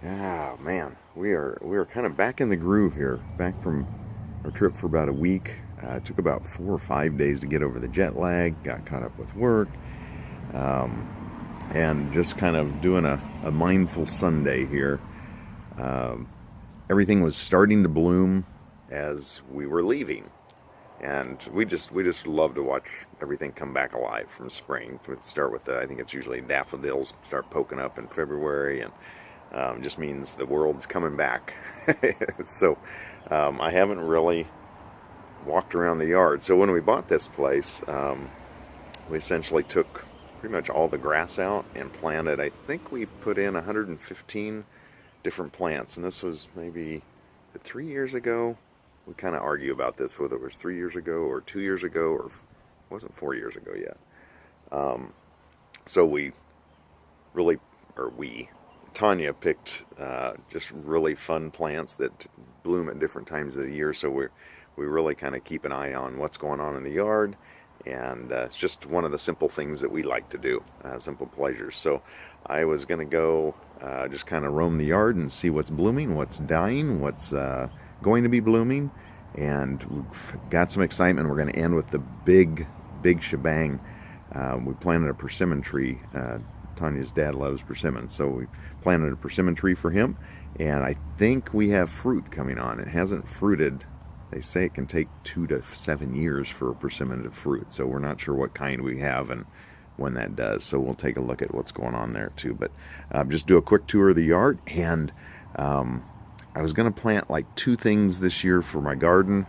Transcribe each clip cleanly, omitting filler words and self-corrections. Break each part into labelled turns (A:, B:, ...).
A: Ah, man, we are kind of back in the groove here. Back from our trip for about a week. It took about 4 or 5 days to get over the jet lag. Got caught up with work, and just kind of doing a mindful Sunday here. Um, Everything was starting to bloom as we were leaving, and we just love to watch everything come back alive from spring. We start with I think it's usually daffodils start poking up in February, and just means the world's coming back. So I haven't really walked around the yard. So when we bought this place, we essentially took pretty much all the grass out and planted. I think we put in 115 different plants, and this was maybe 3 years ago. We kind of argue about this, whether it was 3 years ago or 2 years ago, or it wasn't 4 years ago yet. So we really, or we, Tanya picked just really fun plants that bloom at different times of the year. So we really kind of keep an eye on what's going on in the yard, and it's just one of the simple things that we like to do, simple pleasures. So I was going to go just kind of roam the yard and see what's blooming, what's dying, what's going to be blooming, and we've got some excitement. We're going to end with the big shebang. We planted a persimmon tree. Tanya's dad loves persimmons, so we planted a persimmon tree for him, and I think we have fruit coming on. It hasn't fruited. They say it can take 2 to 7 years for a persimmon to fruit, so we're not sure what kind we have and when that does, so we'll take a look at what's going on there too. But just do a quick tour of the yard, and I was going to plant like 2 things this year for my garden.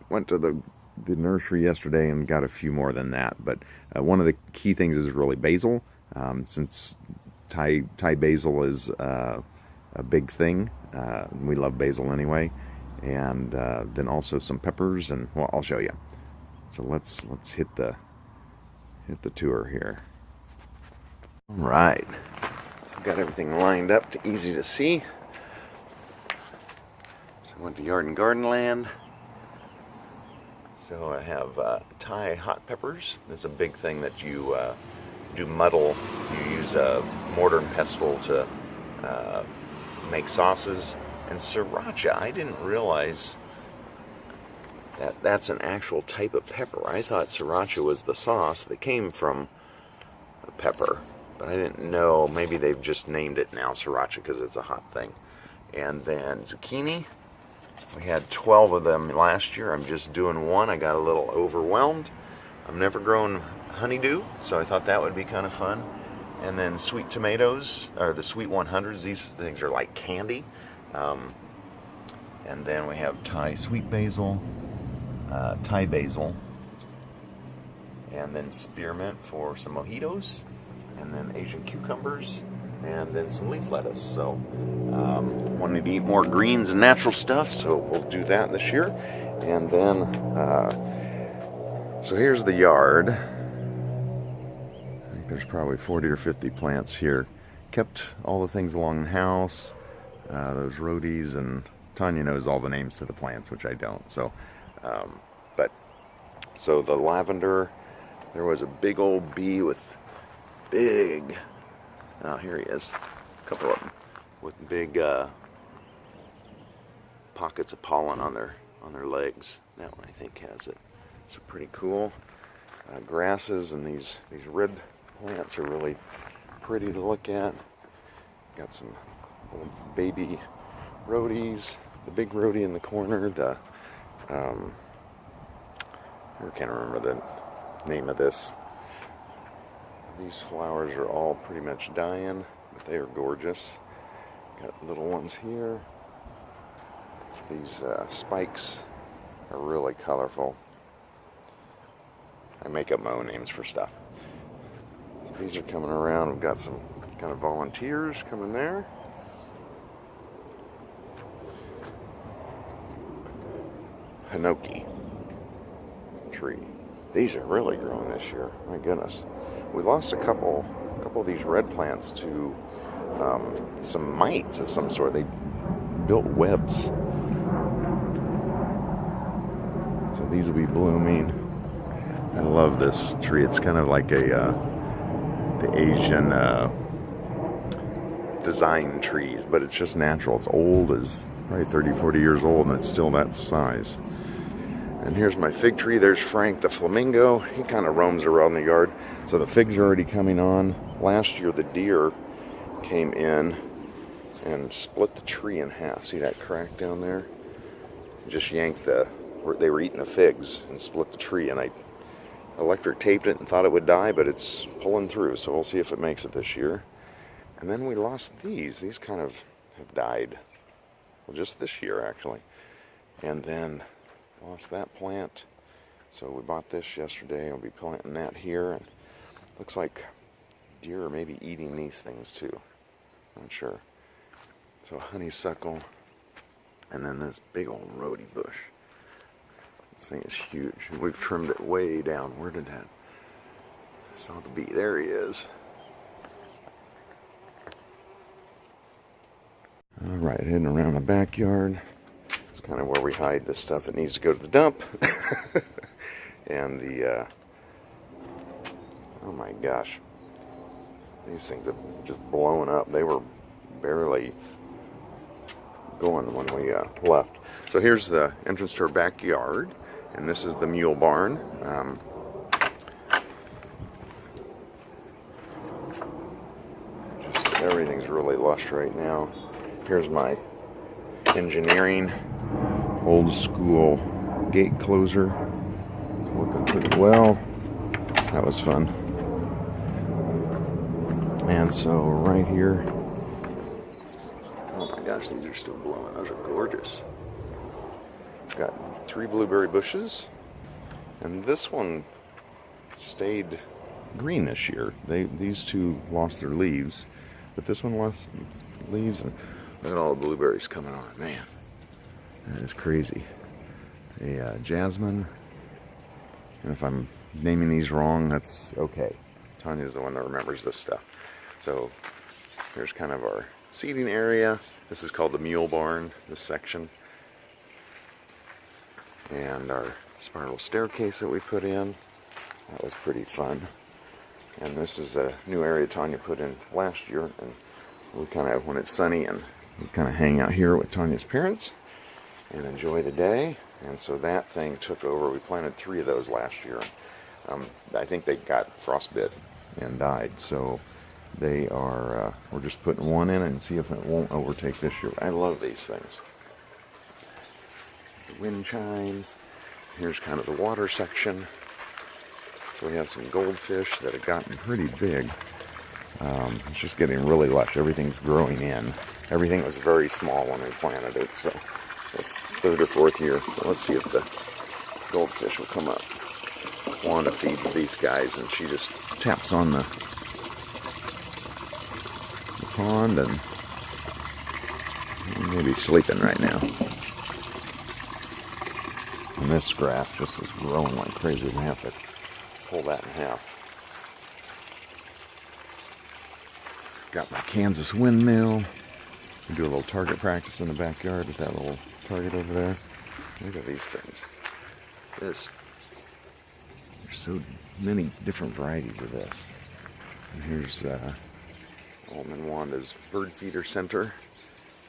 A: Went to the nursery yesterday and got a few more than that, but one of the key things is really basil, since Thai basil is a big thing. We love basil anyway, and then also some peppers, and well, I'll show you. So let's hit the tour here. All right, so I've got everything lined up to easy to see. So I went to Yard and Garden Land. So I have Thai hot peppers. This is a big thing that you do muddle. You use a mortar and pestle to make sauces. And sriracha, I didn't realize that that's an actual type of pepper. I thought sriracha was the sauce that came from a pepper, but I didn't know. Maybe they've just named it now sriracha because it's a hot thing. And then zucchini. We had 12 of them last year. I'm just doing one. I got a little overwhelmed. I've never grown honeydew, so I thought that would be kind of fun. And then sweet tomatoes, or the sweet 100s. These things are like candy. And then we have Thai sweet basil, Thai basil, and then spearmint for some mojitos, and then Asian cucumbers, and then some leaf lettuce. So wanted to eat more greens and natural stuff, so we'll do that this year. And then so here's the yard. I think there's probably 40 or 50 plants here. Kept all the things along the house, those rhodies, and Tanya knows all the names to the plants, which I don't. So so the lavender, there was a big old bee with big, oh, here he is, a couple of them with big pockets of pollen on their legs. That one I think has it. So pretty cool. Grasses, and these red plants are really pretty to look at. Got some little baby rhodies, the big rhodie in the corner, I can't remember the name of this. These flowers are all pretty much dying, but they are gorgeous. Got little ones here. These spikes are really colorful. I make up my own names for stuff. So these are coming around. We've got some kind of volunteers coming there. Hinoki tree. These are really growing this year. My goodness. We lost a couple of these red plants to some mites of some sort. They built webs. So these will be blooming. I love this tree. It's kind of like the Asian design trees, but it's just natural. It's old, it's probably 30, 40 years old, and it's still that size. And here's my fig tree. There's Frank the flamingo. He kind of roams around the yard. So the figs are already coming on. Last year the deer came in and split the tree in half. See that crack down there? Just yanked they were eating the figs and split the tree, and I electric taped it and thought it would die, but it's pulling through, so we'll see if it makes it this year. And then we lost these. These kind of have died. Well, just this year, actually. And then lost that plant. So we bought this yesterday. I'll be planting that here. And looks like deer are maybe eating these things too. Not sure. So honeysuckle. And then this big old rhodey bush. This thing is huge. And we've trimmed it way down. Where did that? I saw the bee. There he is. Alright, heading around the backyard. It's kind of where we hide the stuff that needs to go to the dump. And the, oh my gosh. These things have just blown up. They were barely going when we left. So here's the entrance to our backyard. And this is the Mule Barn. Just everything's really lush right now. Here's my engineering, old school gate closer. Working pretty well. That was fun. And so right here, oh my gosh, these are still blowing. Those are gorgeous. Got 3 blueberry bushes, and this one stayed green this year. These two lost their leaves, but this one lost leaves, and look at all the blueberries coming on. Man, that is crazy. A jasmine, and if I'm naming these wrong, that's okay. Tanya's the one that remembers this stuff. So here's kind of our seating area. This is called the Mule Barn, this section. And our spiral staircase that we put in. That was pretty fun. And this is a new area Tanya put in last year. And we kind of, when it's sunny, and we kind of hang out here with Tanya's parents and enjoy the day. And so that thing took over. We planted 3 of those last year. I think they got frostbit and died. So they are, we're just putting one in and see if it won't overtake this year. I love these things. The wind chimes. Here's kind of the water section. So we have some goldfish that have gotten pretty big. It's just getting really lush. Everything's growing in. Everything was very small when we planted it. So it's 3rd or 4th year. So let's see if the goldfish will come up. Wanda feeds these guys, and she just taps on the pond, and maybe sleeping right now. And this grass just is growing like crazy. We have to pull that in half. Got my Kansas windmill. We do a little target practice in the backyard with that little target over there. Look at these things. There's so many different varieties of this. And here's Almond Wanda's bird feeder center.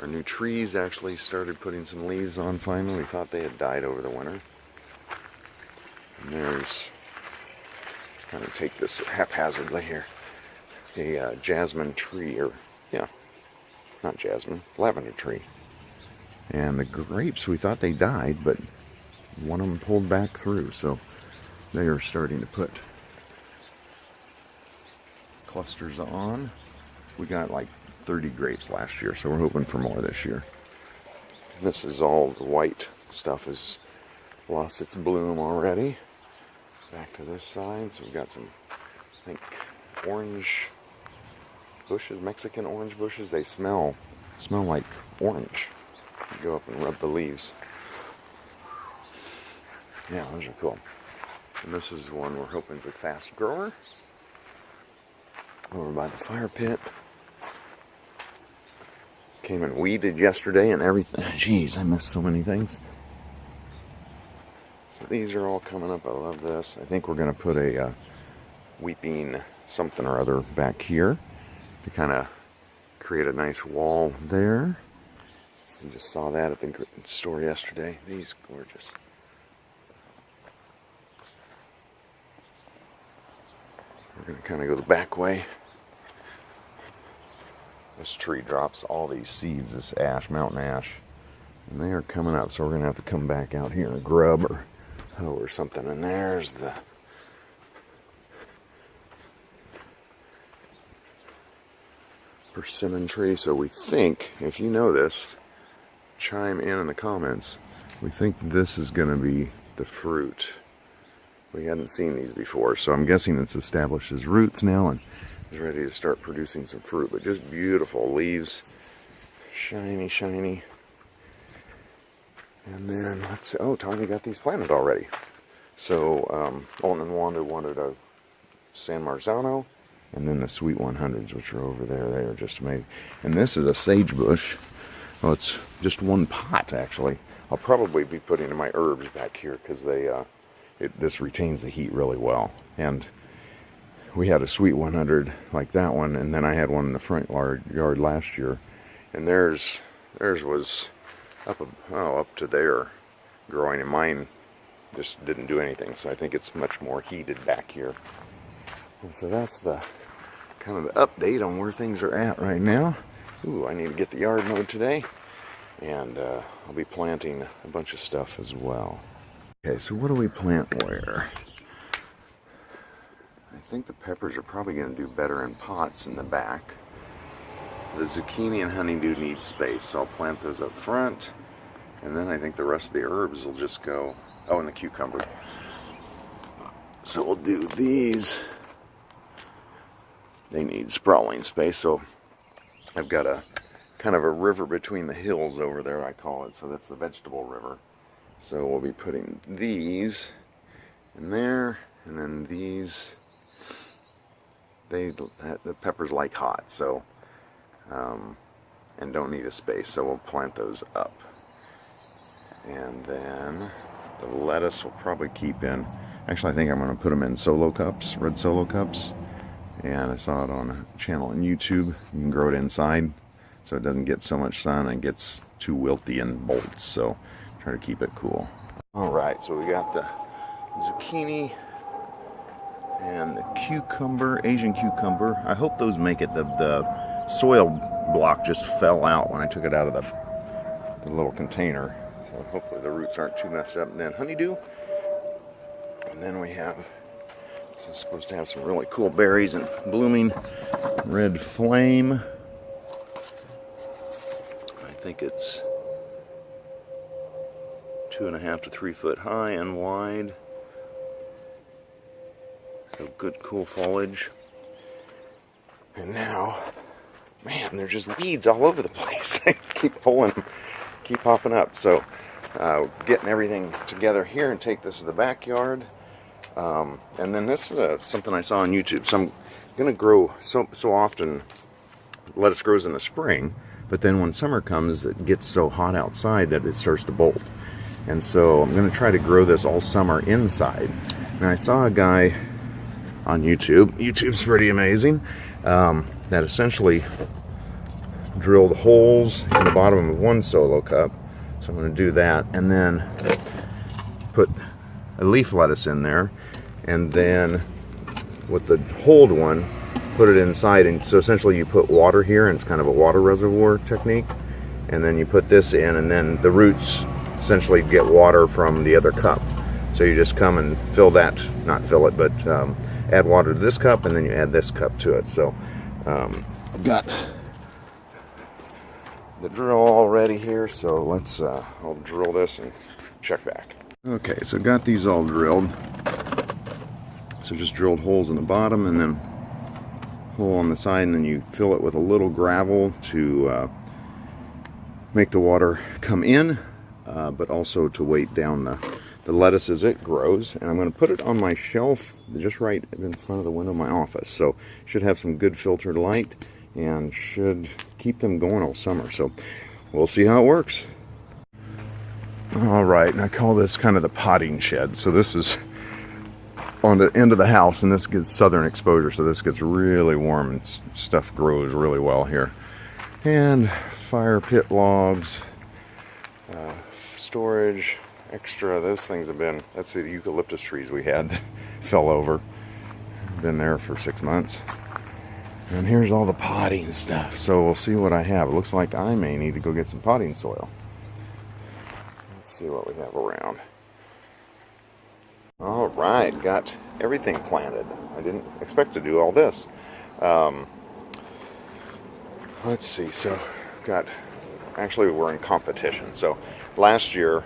A: Our new trees actually started putting some leaves on finally. We thought they had died over the winter. And there's, kind of take this haphazardly here, a jasmine tree, or yeah, not jasmine, lavender tree. And the grapes, we thought they died, but one of them pulled back through, so they are starting to put clusters on. We got like 30 grapes last year, so we're hoping for more this year. This is all the white stuff has lost its bloom already. Back to this side, so we've got some, I think, orange bushes, Mexican orange bushes. They smell like orange. You go up and rub the leaves. Yeah, those are cool. And this is one we're hoping is a fast grower. Over by the fire pit. Came and weeded yesterday and everything. Jeez, I missed so many things. So these are all coming up. I love this. I think we're going to put a weeping something or other back here to kind of create a nice wall there. So just saw that at the store yesterday. These gorgeous. We're going to kind of go the back way. This tree drops all these seeds, this ash, mountain ash, and they are coming up. So we're going to have to come back out here and grub or hoe or something. And there's the persimmon tree. So we think, if you know this, chime in the comments. We think this is going to be the fruit. We hadn't seen these before, so I'm guessing it's established as roots now and is ready to start producing some fruit. But just beautiful leaves, shiny, shiny. And then let's see. Oh, Tanya got these planted already. So Alton and Wanda wanted a San Marzano, and then the Sweet 100s, which are over there. They are just amazing. And this is a sage bush. Well, it's just one pot, actually. I'll probably be putting in my herbs back here because this retains the heat really well. And we had a Sweet 100 like that one, and then I had one in the front yard last year, and theirs was up to there growing, and mine just didn't do anything. So I think it's much more heated back here. And so that's the kind of the update on where things are at right now. Ooh, I need to get the yard mowed today, and I'll be planting a bunch of stuff as well. Okay, so what do we plant where? I think the peppers are probably going to do better in pots in the back. The zucchini and honeydew need space, so I'll plant those up front, and then I think the rest of the herbs will just go. Oh, and the cucumber. So we'll do these. They need sprawling space, so I've got a kind of a river between the hills over there, I call it. So that's the vegetable river. So we'll be putting these in there, and then these. The peppers like hot, so and don't need a space, so we'll plant those up. And then the lettuce will probably keep in. Actually, I think I'm going to put them in solo cups, red solo cups. And I saw it on a channel on YouTube. You can grow it inside, so it doesn't get so much sun and gets too wilty and bolts. So try to keep it cool. All right, so we got the zucchini and the cucumber, Asian cucumber. I hope those make it. The soil block just fell out when I took it out of the little container. So hopefully the roots aren't too messed up. And then honeydew. And then we have, this is supposed to have some really cool berries and blooming red flame. I think it's 2.5 to 3 foot high and wide. So good, cool foliage. And now, man, there's just weeds all over the place. I keep pulling, keep popping up. So, getting everything together here and take this to the backyard. And then this is something I saw on YouTube. So I'm going to grow so often. Lettuce grows in the spring, but then when summer comes, it gets so hot outside that it starts to bolt. And so I'm going to try to grow this all summer inside. And I saw a guy on YouTube. YouTube's pretty amazing. That essentially drilled holes in the bottom of one solo cup. So I'm going to do that, and then put a leaf lettuce in there, and then with the holed one, put it inside. And so essentially you put water here, and it's kind of a water reservoir technique, and then you put this in, and then the roots essentially get water from the other cup. So you just come and fill that, not fill it, but add water to this cup, and then you add this cup to it. So I've got the drill all ready here, so let's I'll drill this and check back. Okay, so got these all drilled. So just drilled holes in the bottom and then hole on the side, and then you fill it with a little gravel to make the water come in, but also to weight down the lettuce as it grows. And I'm going to put it on my shelf just right in front of the window of my office, so should have some good filtered light and should keep them going all summer. So we'll see how it works. All right, and I call this kind of the potting shed. So this is on the end of the house, and this gets southern exposure, so this gets really warm and stuff grows really well here. And fire pit logs, storage, extra. Those things have been, that's the eucalyptus trees we had that fell over. Been there for 6 months. And here's all the potting stuff. So we'll see what I have. It looks like I may need to go get some potting soil. Let's see what we have around. All right, got everything planted. I didn't expect to do all this. Let's see, so got, actually we're in competition. So last year,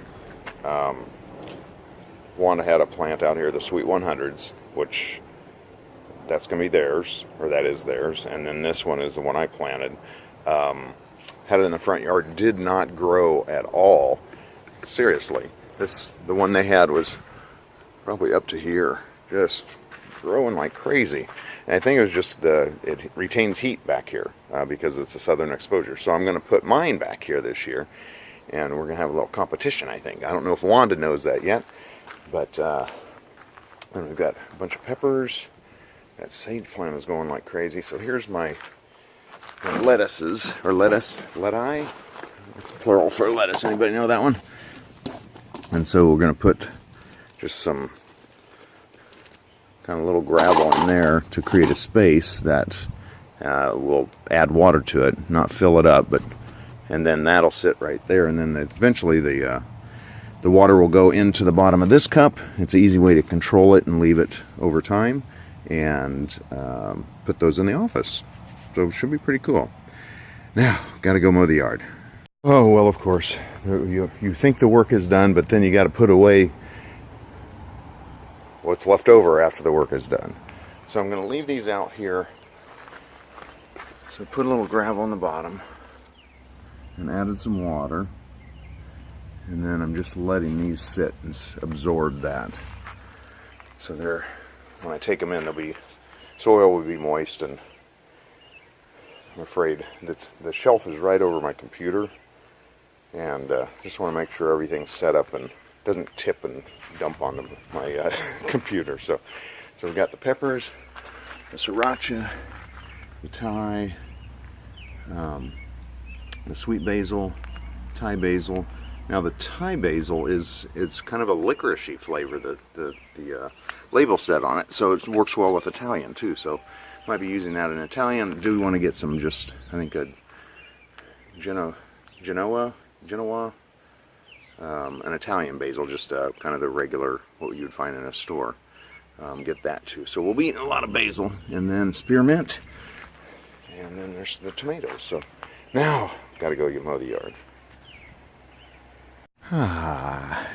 A: Wanda had a plant out here, the Sweet 100s, which that's going to be theirs, or that is theirs. And then this one is the one I planted. Had it in the front yard, did not grow at all. Seriously, the one they had was probably up to here, just growing like crazy. And I think it was just it retains heat back here because it's a southern exposure. So I'm going to put mine back here this year, and we're going to have a little competition, I think. I don't know if Wanda knows that yet, but then we've got a bunch of peppers. That sage plant is going like crazy. So here's my lettuces, or lettuce. It's plural for lettuce. Anybody know that one? And so we're going to put just some kind of little gravel in there to create a space that will add water to it, not fill it up, and then that'll sit right there, and then eventually the water will go into the bottom of this cup. It's an easy way to control it and leave it over time, and put those in the office. So it should be pretty cool. Now, got to go mow the yard. Oh, well, of course, you think the work is done, but then you got to put away what's left over after the work is done. So I'm going to leave these out here. So put a little gravel on the bottom and added some water. And then I'm just letting these sit and absorb that. So when I take them in, soil will be moist, and I'm afraid that the shelf is right over my computer, and just want to make sure everything's set up and doesn't tip and dump onto my computer. So we've got the peppers, the sriracha, the Thai, the sweet basil, Thai basil. Now the Thai basil it's kind of a licoricey flavor. The label said on it, so it works well with Italian too. So might be using that in Italian. Do we want to get some, just I think a Genoa, an Italian basil, just kind of the regular, what you would find in a store. Get that too. So we'll be eating a lot of basil, and then spearmint, and then there's the tomatoes. So now, got to go mow the yard.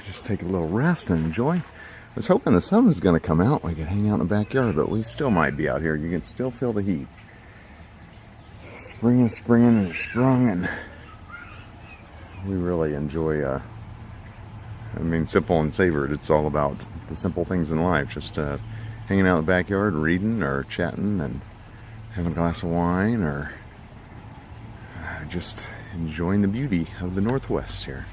A: Just take a little rest and enjoy. I was hoping the sun was going to come out, we could hang out in the backyard, but we still might be out here. You can still feel the heat. Spring is springing and sprung, and we really enjoy, simple and savored. It's all about the simple things in life. Just hanging out in the backyard, reading or chatting and having a glass of wine, or just enjoying the beauty of the Northwest here.